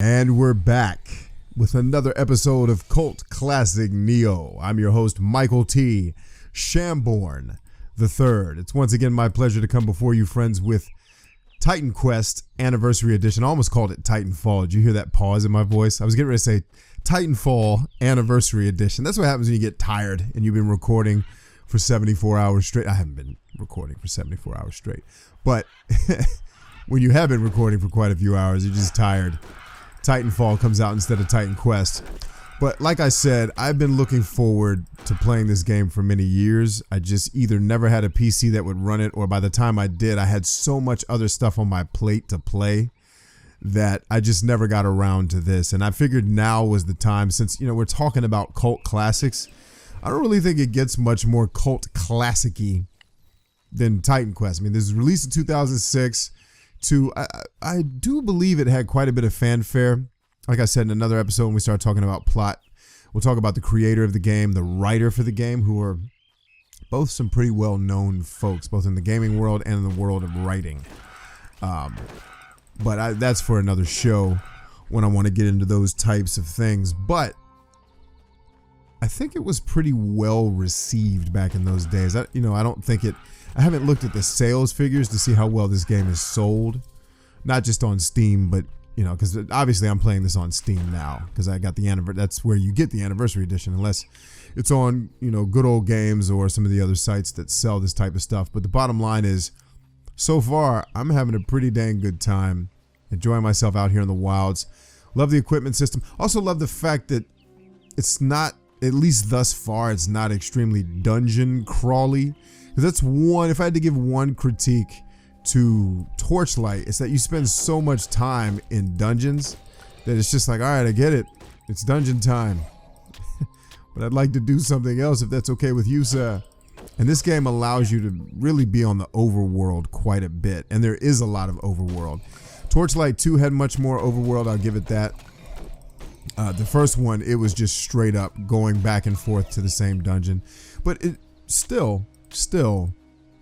And we're back with another episode of Cult Classic Neo. I'm your host, Michael T. Shamborn III. It's once again my pleasure to come before you, friends, with Titan Quest Anniversary Edition. I almost called it Titanfall. Did you hear that pause in my voice? I was getting ready to say Titanfall Anniversary Edition. That's what happens when you get tired and you've been recording for 74 hours straight. I haven't been recording for 74 hours straight. But when you have been recording for quite a few hours, you're just tired. Titanfall comes out instead of Titan Quest. But like I said, I've been looking forward to playing this game for many years. I just either never had a PC that would run it, or by the time I did, I had so much other stuff on my plate to play that I just never got around to this. And I figured now was the time, since, you know, we're talking about cult classics. I don't really think it gets much more cult classic-y than Titan Quest. I mean, this was released in 2006. I do believe it had quite a bit of fanfare. Like I said in another episode when we started talking about plot, we'll talk about the creator of the game, the writer for the game, who are both some pretty well-known folks, both in the gaming world and in the world of writing. But that's for another show when I want to get into those types of things. But I think it was pretty well received back in those days. I haven't looked at the sales figures to see how well this game is sold, not just on Steam, but because obviously I'm playing this on Steam now because I got the anniversary. That's where you get the anniversary edition, unless it's on Good Old Games or some of the other sites that sell this type of stuff. But the bottom line is, so far I'm having a pretty dang good time, enjoying myself out here in the wilds. Love the equipment system. Also love the fact that it's not, at least thus far, it's not extremely dungeon crawly. Because that's one, if I had to give one critique to Torchlight, it's that you spend so much time in dungeons that it's just like, all right, I get it. It's dungeon time. But I'd like to do something else if that's okay with you, sir. And this game allows you to really be on the overworld quite a bit. And there is a lot of overworld. Torchlight 2 had much more overworld, I'll give it that. The first one, it was just straight up going back and forth to the same dungeon. But it still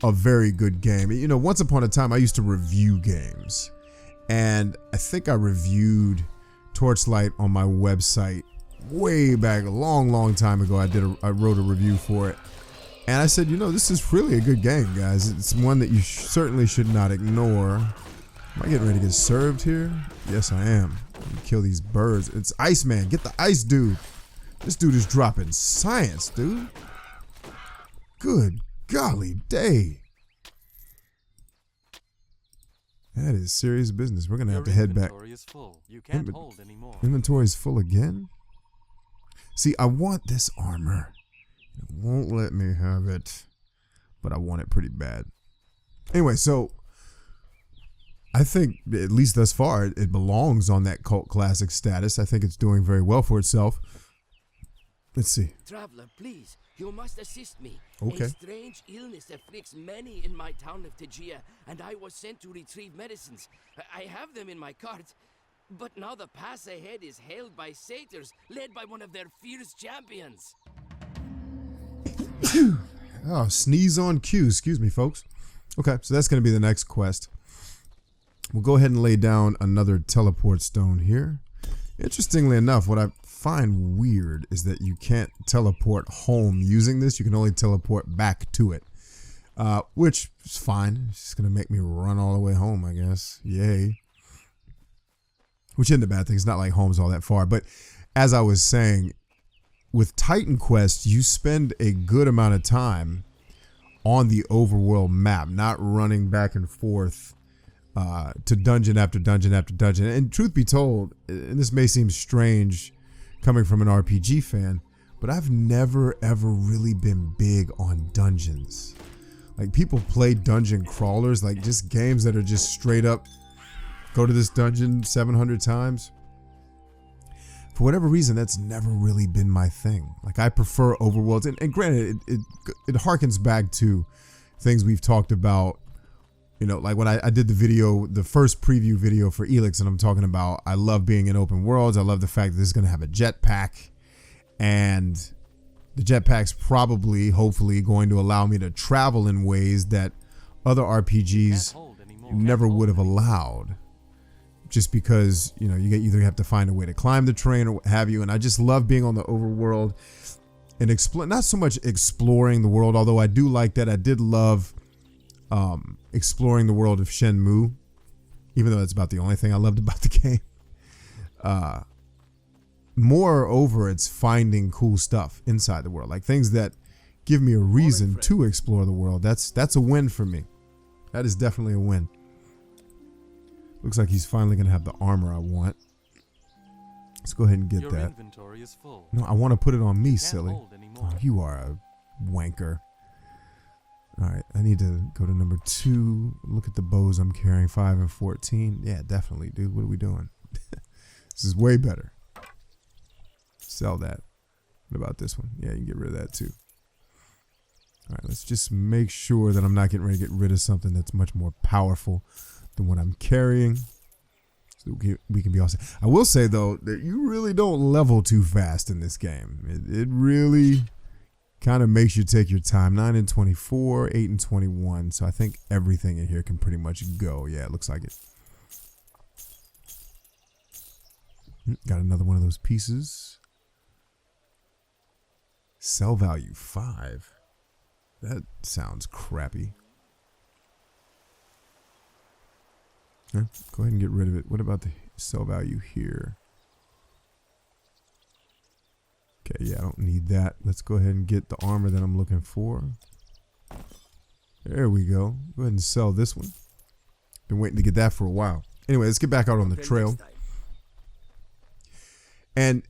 a very good game. Once upon a time I used to review games, and I think I reviewed Torchlight on my website way back a long time ago. I wrote a review for it, and I said, this is really a good game, guys. It's one that you certainly should not ignore. Am I getting ready to get served here? Yes, I am. Kill these birds. It's Iceman. Get the ice dude. This dude is dropping science, dude. Good golly day. That is serious business. We're going to have to head back. Inventory is full. You can't hold anymore. Inventory is full again? See, I want this armor. It won't let me have it, but I want it pretty bad. Anyway, so I think, at least thus far, it belongs on that cult classic status. I think it's doing very well for itself. Let's see. Traveler, please, you must assist me. Okay. A strange illness afflicts many in my town of Tegea, and I was sent to retrieve medicines. I have them in my cart, but now the pass ahead is held by satyrs, led by one of their fierce champions. Oh, sneeze on cue. Excuse me, folks. Okay, so that's going to be the next quest. We'll go ahead and lay down another teleport stone here. Interestingly enough, what I find weird is that you can't teleport home using this. You can only teleport back to it, which is fine. It's just going to make me run all the way home, I guess. Yay. Which isn't a bad thing. It's not like home's all that far. But as I was saying, with Titan Quest, you spend a good amount of time on the overworld map, not running back and forth to dungeon after dungeon after dungeon. And truth be told, and this may seem strange coming from an RPG fan, but I've never ever really been big on dungeons. Like, people play dungeon crawlers, like just games that are just straight up go to this dungeon 700 times. For whatever reason, that's never really been my thing. Like, I prefer overworlds, and granted, it harkens back to things we've talked about. Like when I did the first preview video for Elix, and I'm talking about, I love being in open worlds. I love the fact that this is going to have a jetpack, and the jetpack's probably, hopefully, going to allow me to travel in ways that other RPGs never would have allowed. just because, you know, you either have to find a way to climb the terrain or what have you. And I just love being on the overworld and explore, not so much exploring the world, although I do like that. I did love exploring the world of Shenmue, even though that's about the only thing I loved about the game. Moreover, it's finding cool stuff inside the world, like things that give me a reason to explore the world. That's a win for me. That is definitely a win. Looks like he's finally gonna have the armor I want. Let's go ahead and get Your that. inventory is full. No, I want to put it on me, Can't silly. hold anymore. Oh, you are a wanker. All right, I need to go to number 2. Look at the bows I'm carrying, 5 and 14. Yeah, definitely, dude. What are we doing? This is way better. Sell that. What about this one? Yeah, you can get rid of that too. All right, let's just make sure that I'm not getting ready to get rid of something that's much more powerful than what I'm carrying. So we can be all set. I will say, though, that you really don't level too fast in this game. It really kind of makes you take your time. 9 and 24, 8 and 21. So I think everything in here can pretty much go. Yeah, it looks like it. Got another one of those pieces. Sell value 5. That sounds crappy. Yeah, go ahead and get rid of it. What about the sell value here? Okay, yeah, I don't need that. Let's go ahead and get the armor that I'm looking for. There we go. Go ahead and sell this one. Been waiting to get that for a while. Anyway, let's get back out on the trail. And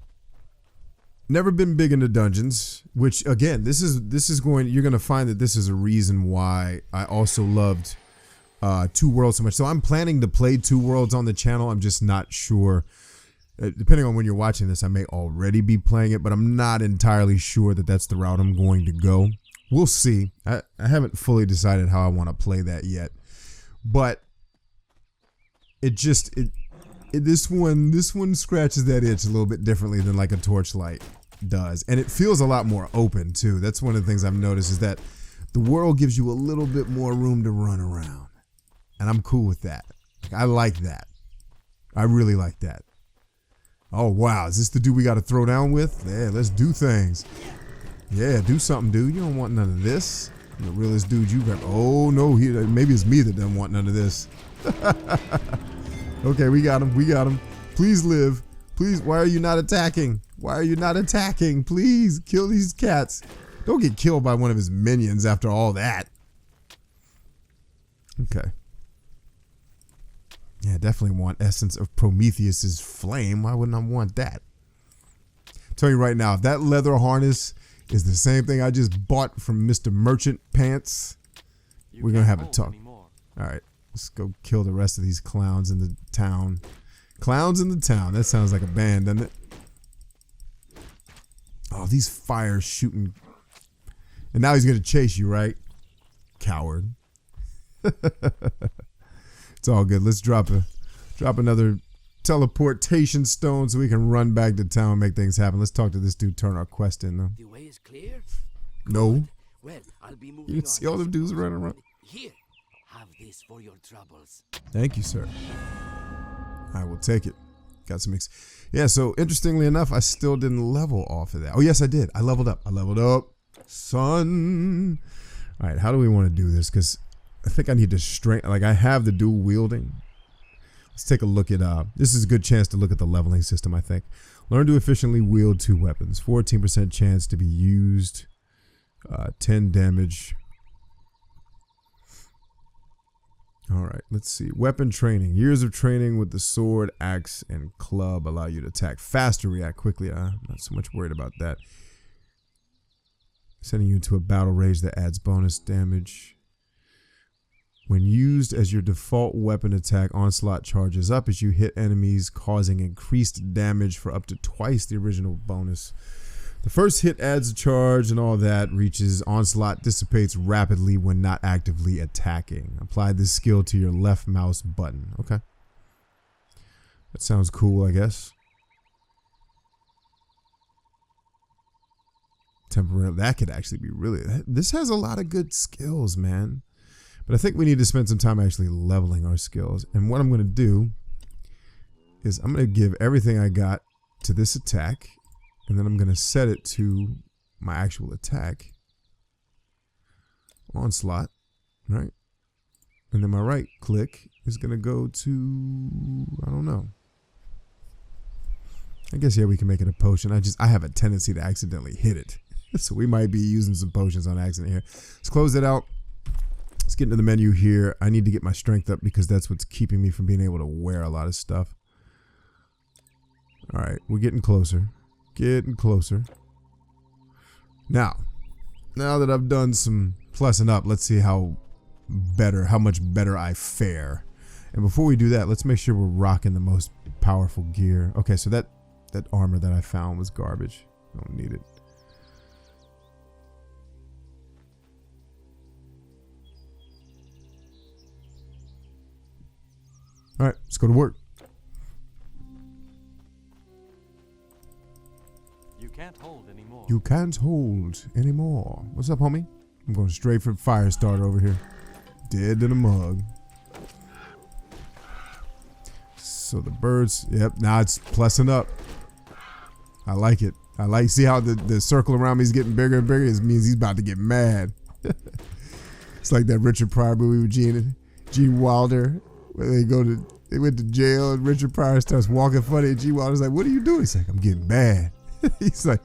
never been big into dungeons, which again, you're gonna find that this is a reason why I also loved Two Worlds so much. So I'm planning to play Two Worlds on the channel. I'm just not sure. Depending on when you're watching this, I may already be playing it, but I'm not entirely sure that that's the route I'm going to go. We'll see. I haven't fully decided how I want to play that yet, but this one scratches that itch a little bit differently than like a Torchlight does, and it feels a lot more open too. That's one of the things I've noticed, is that the world gives you a little bit more room to run around, and I'm cool with that. I like that. I really like that. Oh wow, is this the dude we got to throw down with? Yeah, let's do things. Yeah, do something, dude. You don't want none of this. The realest dude you got. Oh no, maybe it's me that doesn't want none of this. Okay, we got him. We got him. Please live. Please, why are you not attacking? Why are you not attacking? Please, kill these cats. Don't get killed by one of his minions after all that. Okay. Yeah, definitely want essence of Prometheus's flame. Why wouldn't I want that? I'm telling you right now, if that leather harness is the same thing I just bought from Mr. Merchant Pants, we're going to have a talk. All right. Let's go kill the rest of these clowns in the town. Clowns in the town. That sounds like a band, doesn't it? Oh, these fires shooting. And now he's going to chase you, right? Coward. It's all good. Let's drop another teleportation stone so we can run back to town and make things happen. Let's talk to this dude, turn our quest in, though. The way is clear? No. Well, I'll be moving You can see all the dudes running around. Here. Have this for your troubles. Thank you, sir. I will take it. Got some yeah, so interestingly enough, I still didn't level off of that. Oh, yes, I did. I leveled up. Son. All right, how do we want to do this? Because I think I need to strength. Like, I have the dual wielding. Let's take a look at, this is a good chance to look at the leveling system, I think. Learn to efficiently wield 2 weapons. 14% chance to be used. 10 damage. All right, let's see. Weapon training. Years of training with the sword, axe, and club allow you to attack faster, react quickly. I'm not so much worried about that. Sending you into a battle rage that adds bonus damage. When used as your default weapon attack, Onslaught charges up as you hit enemies, causing increased damage for up to twice the original bonus. The first hit adds a charge and all that. Reaches Onslaught dissipates rapidly when not actively attacking. Apply this skill to your left mouse button. Okay. That sounds cool, I guess. Temporary. That could actually be really... This has a lot of good skills, man. But I think we need to spend some time actually leveling our skills. And what I'm going to do is I'm going to give everything I got to this attack, and then I'm going to set it to my actual attack. Onslaught, right? And then my right click is going to go to, I don't know. I guess, yeah, we can make it a potion. I have a tendency to accidentally hit it. So we might be using some potions on accident here. Let's close it out. Let's get into the menu here. I need to get my strength up because that's what's keeping me from being able to wear a lot of stuff. All right, we're getting closer. Getting closer. Now that I've done some plussing up, let's see how much better I fare. And before we do that, let's make sure we're rocking the most powerful gear. Okay, so that armor that I found was garbage. Don't need it. All right, let's go to work. You can't hold anymore. You can't hold anymore. What's up, homie? I'm going straight for fire starter over here. Dead to the mug. So the birds, yep, now it's plussing up. I like it. See how the circle around me is getting bigger and bigger? It means he's about to get mad. It's like that Richard Pryor movie with Gene Wilder, where they went to jail and Richard Pryor starts walking funny and Gene Wilder's like, what are you doing? He's like, I'm getting mad. He's like,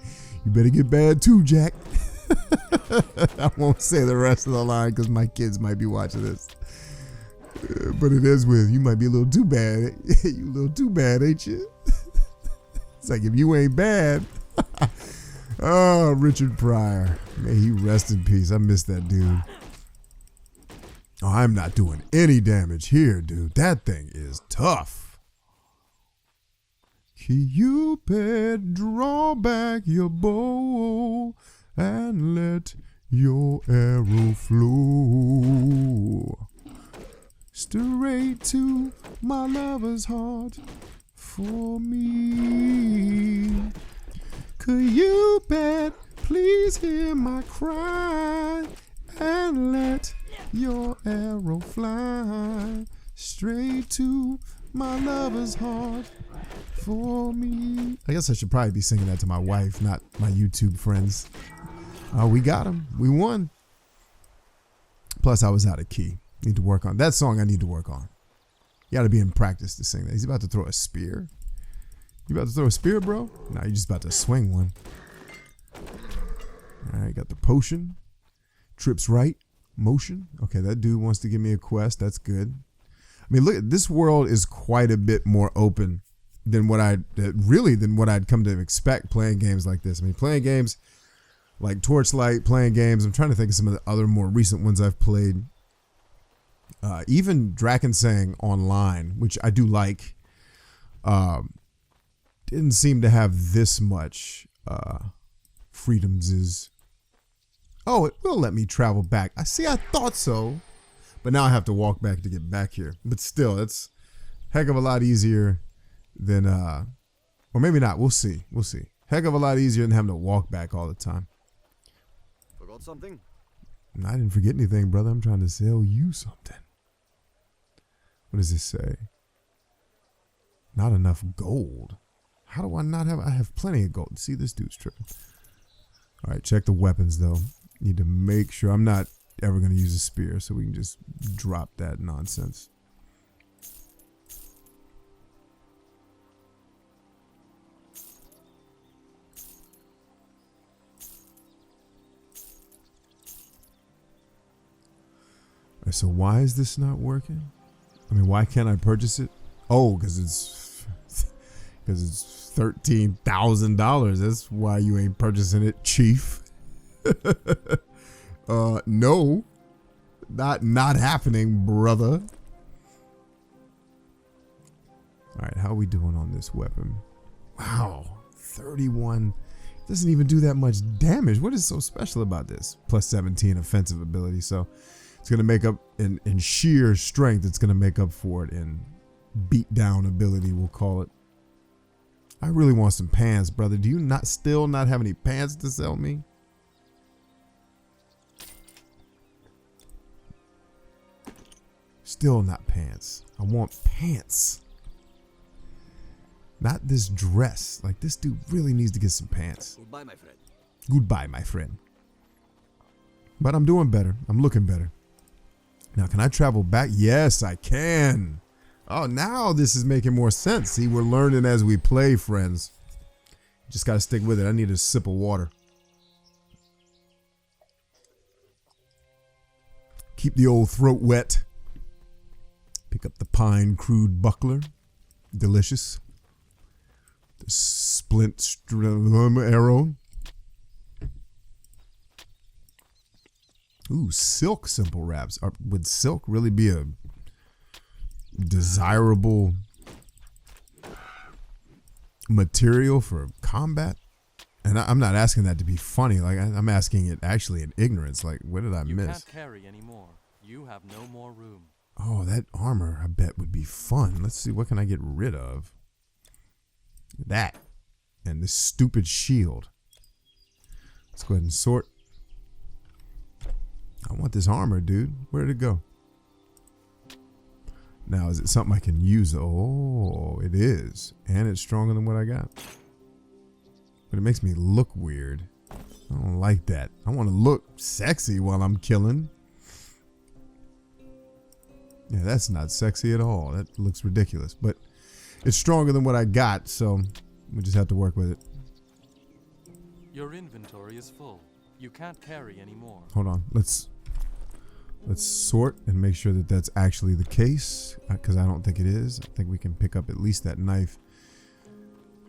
you better get bad too, Jack. I won't say the rest of the line because my kids might be watching this. But it is with, you might be a little too bad. You a little too bad, ain't you? It's like, if you ain't bad. Oh, Richard Pryor. May he rest in peace. I miss that dude. Oh, I'm not doing any damage here, dude. That thing is tough. Cupid, draw back your bow and let your arrow flow straight to my lover's heart for me. Cupid, please hear my cry and let your arrow fly straight to my lover's heart for me. I guess I should probably be singing that to my wife, not my YouTube friends. We got him. We won. Plus, I was out of key. Need to work on that song. I need to work on. You got to be in practice to sing that. He's about to throw a spear. You about to throw a spear, bro? Nah, you're just about to swing one. All right, got the potion. Trips right. Motion. Okay, that dude wants to give me a quest. That's good. I mean, look, this world is quite a bit more open than what I'd come to expect playing games like this. I mean, playing games like Torchlight, playing games. I'm trying to think of some of the other more recent ones I've played. Even Drakensang Online, which I do like, didn't seem to have this much freedoms. Oh, it will let me travel back. I thought so. But now I have to walk back to get back here. But still, it's a heck of a lot easier than, or maybe not. We'll see. We'll see. Heck of a lot easier than having to walk back all the time. Forgot something? I didn't forget anything, brother. I'm trying to sell you something. What does this say? Not enough gold. How do I not have? I have plenty of gold. See, this dude's tripping. All right, check the weapons, though. Need to make sure I'm not ever going to use a spear, so we can just drop that nonsense. All right, so why is this not working? I mean, why can't I purchase it? Oh, because it's $13,000. That's why you ain't purchasing it, Chief. No, not happening, brother. All right, how are we doing on this weapon? Wow, 31. Doesn't even do that much damage. What is so special about this? Plus 17 offensive ability, so it's gonna make up in sheer strength. It's gonna make up for it in beat down ability, we'll call it. I really want some pants, brother. Do you still not have any pants to sell me? Still not pants. I want pants. Not this dress. Like, this dude really needs to get some pants. Goodbye, my friend. Goodbye, my friend. But I'm doing better. I'm looking better. Now, can I travel back? Yes, I can. Oh, now this is making more sense. See, we're learning as we play, friends. Just got to stick with it. I need a sip of water. Keep the old throat wet. Pick up the pine crude buckler. Delicious. The splint arrow. Ooh, silk simple wraps. Would silk really be a desirable material for combat? And I'm not asking that to be funny. Like, I'm asking it actually in ignorance. Like, what did I miss? You can't carry anymore. You have no more room. Oh, that armor, I bet, would be fun. Let's see, what can I get rid of? That. And this stupid shield. Let's go ahead and sort. I want this armor, dude. Where did it go? Now, is it something I can use? Oh, it is. And it's stronger than what I got. But it makes me look weird. I don't like that. I want to look sexy while I'm killing. Yeah, that's not sexy at all. That looks ridiculous. But it's stronger than what I got, so we just have to work with it. Your inventory is full. You can't carry anymore. Hold on. Let's sort and make sure that that's actually the case, because I don't think it is. I think we can pick up at least that knife.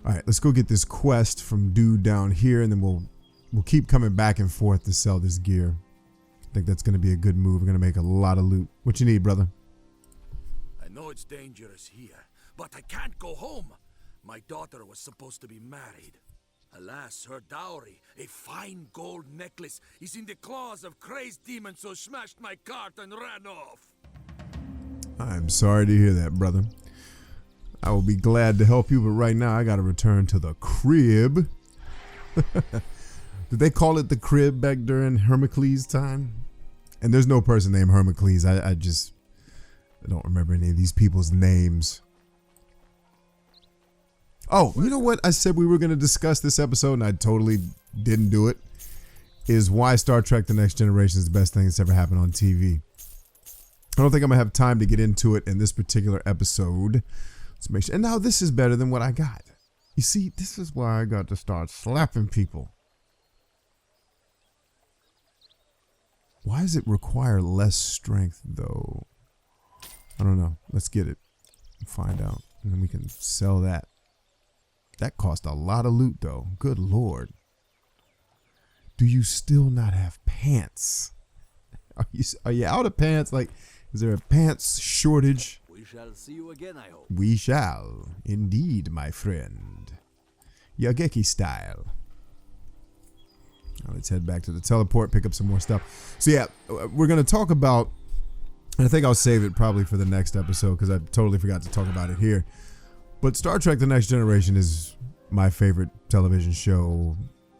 All right, let's go get this quest from dude down here, and then we'll keep coming back and forth to sell this gear. I think that's going to be a good move. We're going to make a lot of loot. What you need, brother? I know it's dangerous here, but I can't go home. My daughter was supposed to be married. Alas, her dowry, a fine gold necklace, is in the claws of crazed demons who smashed my cart and ran off. I'm sorry to hear that, brother. I will be glad to help you, but right now I got to return to the crib. Did they call it the crib back during Hermocles time? And there's no person named Hermocles. I don't remember any of these people's names. Oh, you know what I said we were going to discuss this episode and I totally didn't do it? Is why Star Trek The Next Generation is the best thing that's ever happened on TV. I don't think I'm going to have time to get into it in this particular episode. Let's make sure. And now this is better than what I got. You see, this is why I got to start slapping people. Why does it require less strength, though? I don't know. Let's get it and find out. And then we can sell that. That cost a lot of loot, though. Good Lord. Do you still not have pants? Are you out of pants? Like, is there a pants shortage? We shall see you again, I hope. We shall. Indeed, my friend. Yageki style. Now let's head back to the teleport, pick up some more stuff. So yeah, we're going to talk about, and I think I'll save it probably for the next episode because I totally forgot to talk about it here. But Star Trek The Next Generation is my favorite television show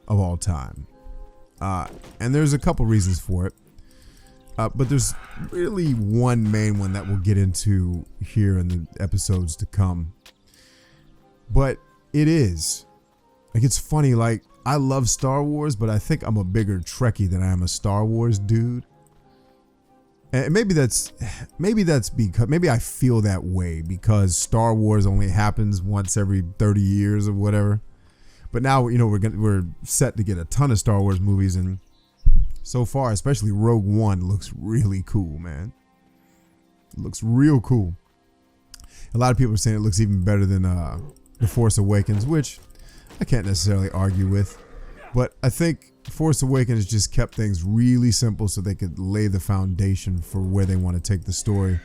of all time. And there's a couple reasons for it. But there's really one main one that we'll get into here in the episodes to come. But it is. Like, it's funny, like, I love Star Wars, but I think I'm a bigger Trekkie than I am a Star Wars dude. And maybe that's because maybe I feel that way because Star Wars only happens once every 30 years or whatever. But now, you know, we're set to get a ton of Star Wars movies, and so far, especially Rogue One looks really cool, man. It looks real cool. A lot of people are saying it looks even better than The Force Awakens, which I can't necessarily argue with. But I think Force Awakens just kept things really simple so they could lay the foundation for where they want to take the story,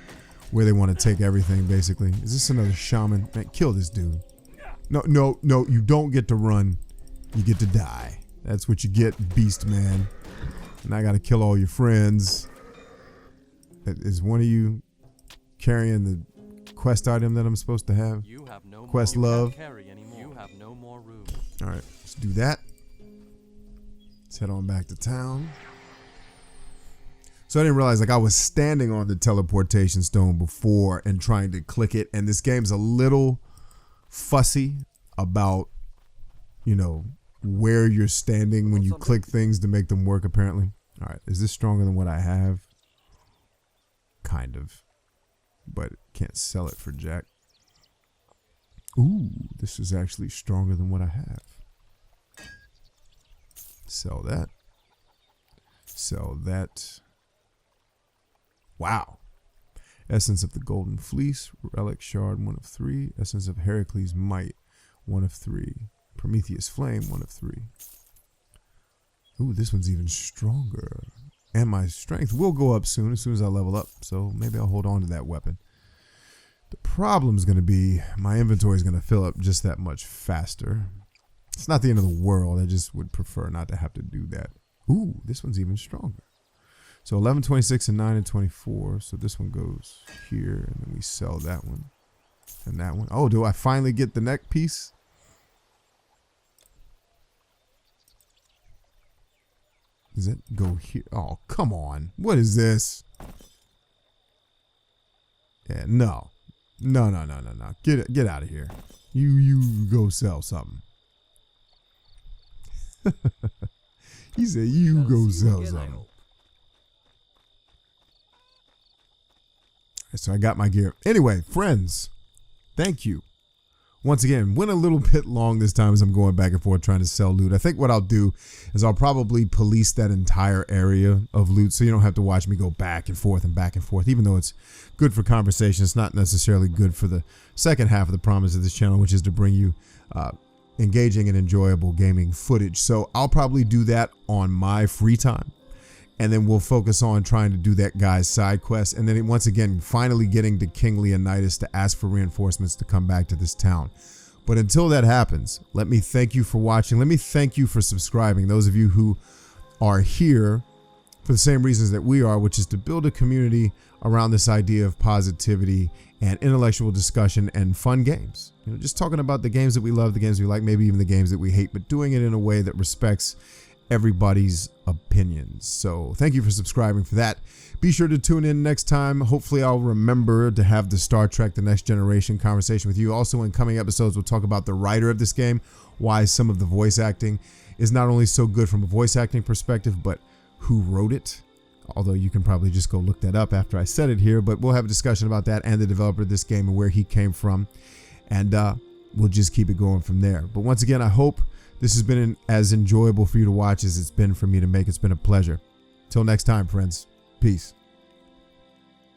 where they want to take everything, basically. Is this another shaman? Man, kill this dude. No, you don't get to run. You get to die. That's what you get, beast man. And I got to kill all your friends. Is one of you carrying the quest item that I'm supposed to have? You have no Quest more, love. You can't carry anymore. You have no more room. All right, let's do that. Let's head on back to town. So I didn't realize, like, I was standing on the teleportation stone before and trying to click it, and this game's a little fussy about, you know, where you're standing when you click things to make them work, apparently. All right, is this stronger than what I have? Kind of. But can't sell it for jack. Ooh, this is actually stronger than what I have. Sell that. Sell that. Wow. Essence of the Golden Fleece, Relic Shard, 1 of 3. Essence of Heracles' Might, 1 of 3. Prometheus Flame, 1 of 3. Ooh, this one's even stronger. And my strength will go up soon as I level up. So maybe I'll hold on to that weapon. The problem is going to be my inventory is going to fill up just that much faster. It's not the end of the world. I just would prefer not to have to do that. Ooh, this one's even stronger. So 11, 26, and 9, and 24. So this one goes here, and then we sell that one and that one. Oh, do I finally get the neck piece? Does it go here? Oh, come on. What is this? Yeah, no. No. Get out of here. You go sell something. He said you go sell something. So I got my gear. Anyway, friends, thank you. Once again, went a little bit long this time as I'm going back and forth trying to sell loot. I think what I'll do is I'll probably police that entire area of loot so you don't have to watch me go back and forth and back and forth. Even though it's good for conversation, it's not necessarily good for the second half of the promise of this channel, which is to bring you engaging and enjoyable gaming footage. So I'll probably do that on my free time. And then we'll focus on trying to do that guy's side quest. And then once again, finally getting to King Leonidas to ask for reinforcements to come back to this town. But until that happens, let me thank you for watching. Let me thank you for subscribing. Those of you who are here for the same reasons that we are, which is to build a community around this idea of positivity and intellectual discussion and fun games. You know, just talking about the games that we love, the games we like, maybe even the games that we hate, but doing it in a way that respects everybody's opinions. So thank you for subscribing for that. Be sure to tune in next time. Hopefully I'll remember to have the Star Trek The Next Generation conversation with you. Also in coming episodes, we'll talk about the writer of this game, why some of the voice acting is not only so good from a voice acting perspective, but who wrote it. Although you can probably just go look that up after I said it here, but we'll have a discussion about that and the developer of this game and where he came from. And we'll just keep it going from there. But once again, I hope this has been as enjoyable for you to watch as it's been for me to make. It's been a pleasure. Till next time, friends. Peace.